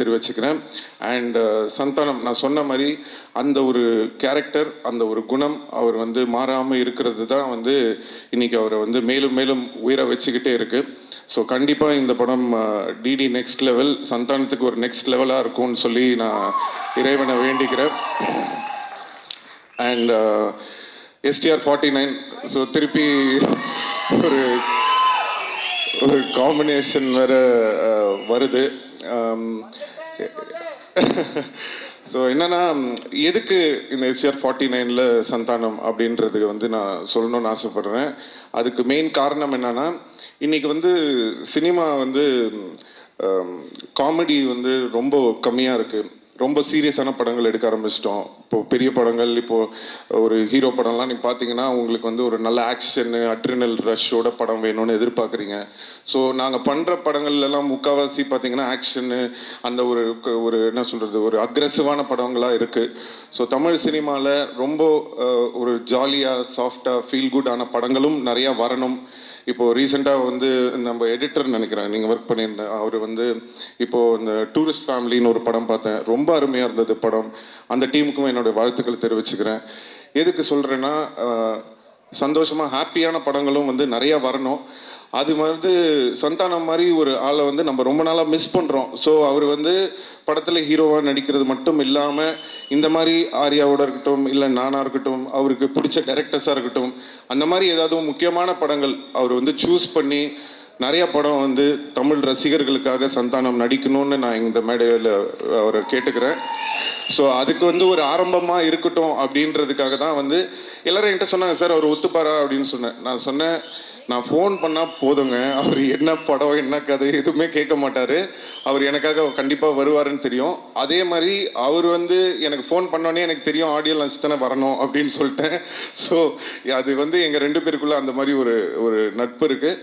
தெரிவிச்சுக்கிறேன். அண்ட் சந்தானம் நான் சொன்ன மாதிரி அந்த ஒரு கேரக்டர், அந்த ஒரு குணம் அவர் வந்து மாறாமல் இருக்கிறது தான் வந்து இன்றைக்கி அவரை வந்து மேலும் மேலும் உயிரை வச்சுக்கிட்டே இருக்குது. ஸோ கண்டிப்பாக இந்த படம் டிடி நெக்ஸ்ட் லெவல், சந்தானத்துக்கு ஒரு நெக்ஸ்ட் லெவலாக இருக்கும்னு சொல்லி நான் இறைவனை வேண்டிக்கிறேன். அண்ட் எஸ்டிஆர் 49, ஸோ திருப்பி ஒரு ஒரு காம்பினேஷன் வேறு வருது. ஸோ என்னென்னா, எதுக்கு இந்த எஸ்டிஆர் 49ல் சந்தானம் அப்படின்றது வந்து நான் சொல்லணும்னு ஆசைப்பட்றேன். அதுக்கு மெயின் காரணம் என்னென்னா, இன்றைக்கி வந்து சினிமா வந்து காமெடி வந்து ரொம்ப கம்மியாக இருக்குது. ரொம்ப சீரியஸான படங்கள் எடுக்க ஆரம்பிச்சிட்டோம். இப்போது பெரிய படங்கள், இப்போது ஒரு ஹீரோ படம்லாம் நீங்கள் பார்த்தீங்கன்னா உங்களுக்கு வந்து ஒரு நல்ல ஆக்ஷனு, அட்ரினல் ரஷ்ஷோட படம் வேணும்னு எதிர்பார்க்குறீங்க. ஸோ நாங்கள் பண்ணுற படங்கள்லாம் முக்கால்வாசி பார்த்தீங்கன்னா ஆக்ஷனு, அந்த ஒரு என்ன சொல்கிறது, ஒரு அக்ரெசிவான படங்களாக இருக்குது. ஸோ தமிழ் சினிமாவில் ரொம்ப ஒரு ஜாலியாக சாஃப்டாக ஃபீல் குட்டான படங்களும் நிறையா வரணும். இப்போது ரீசெண்டாக வந்து நம்ம எடிட்டர் நினைக்கிறேன், நீங்கள் ஒர்க் பண்ணியிருந்தேன், அவர் வந்து இப்போது இந்த டூரிஸ்ட் ஃபேமிலின்னு ஒரு படம் பார்த்தேன். ரொம்ப அருமையாக இருந்தது படம். அந்த டீமுக்கும் என்னுடைய வாழ்த்துக்கள் தெரிவிச்சுக்கிறேன். எதுக்கு சொல்கிறேன்னா, சந்தோஷமாக ஹாப்பியான படங்களும் வந்து நிறையா வரணும். அது வந்து சந்தானம் மாதிரி ஒரு ஆளை வந்து நம்ம ரொம்ப நாளாக மிஸ் பண்ணுறோம். ஸோ அவர் வந்து படத்தில் ஹீரோவாக நடிக்கிறது மட்டும் இல்லாமல் இந்த மாதிரி ஆர்யாவோட இருக்கட்டும், இல்லை நானாக இருக்கட்டும், அவருக்கு பிடிச்ச டைரக்டர்ஸாக இருக்கட்டும், அந்த மாதிரி ஏதாவது முக்கியமான படங்கள் அவர் வந்து சூஸ் பண்ணி நிறைய படம் வந்து தமிழ் ரசிகர்களுக்காக சந்தானம் நடிக்கணும்னு நான் இந்த மேடையில் அவரை கேட்டுக்கிறேன். ஸோ அதுக்கு வந்து ஒரு ஆரம்பமாக இருக்கட்டும் அப்படின்றதுக்காக தான் வந்து எல்லோரும் என்கிட்ட சொன்னாங்க, சார் அவர் ஒத்துப்பாரா அப்படின்னு சொன்னேன். நான் சொன்னேன், நான் ஃபோன் பண்ணால் போதுங்க, அவர் என்ன படம் என்ன கதை எதுவுமே கேட்க மாட்டார், அவர் எனக்காக கண்டிப்பாக வருவாருன்னு தெரியும். அதே மாதிரி அவர் வந்து எனக்கு ஃபோன் பண்ணோன்னே எனக்கு தெரியும் ஆடியோ லான்ச் தானே வரணும் அப்படின்னு சொல்லிட்டேன். ஸோ அது வந்து எங்கள் 2 பேருக்குள்ளே அந்த மாதிரி ஒரு நட்பு இருக்குது.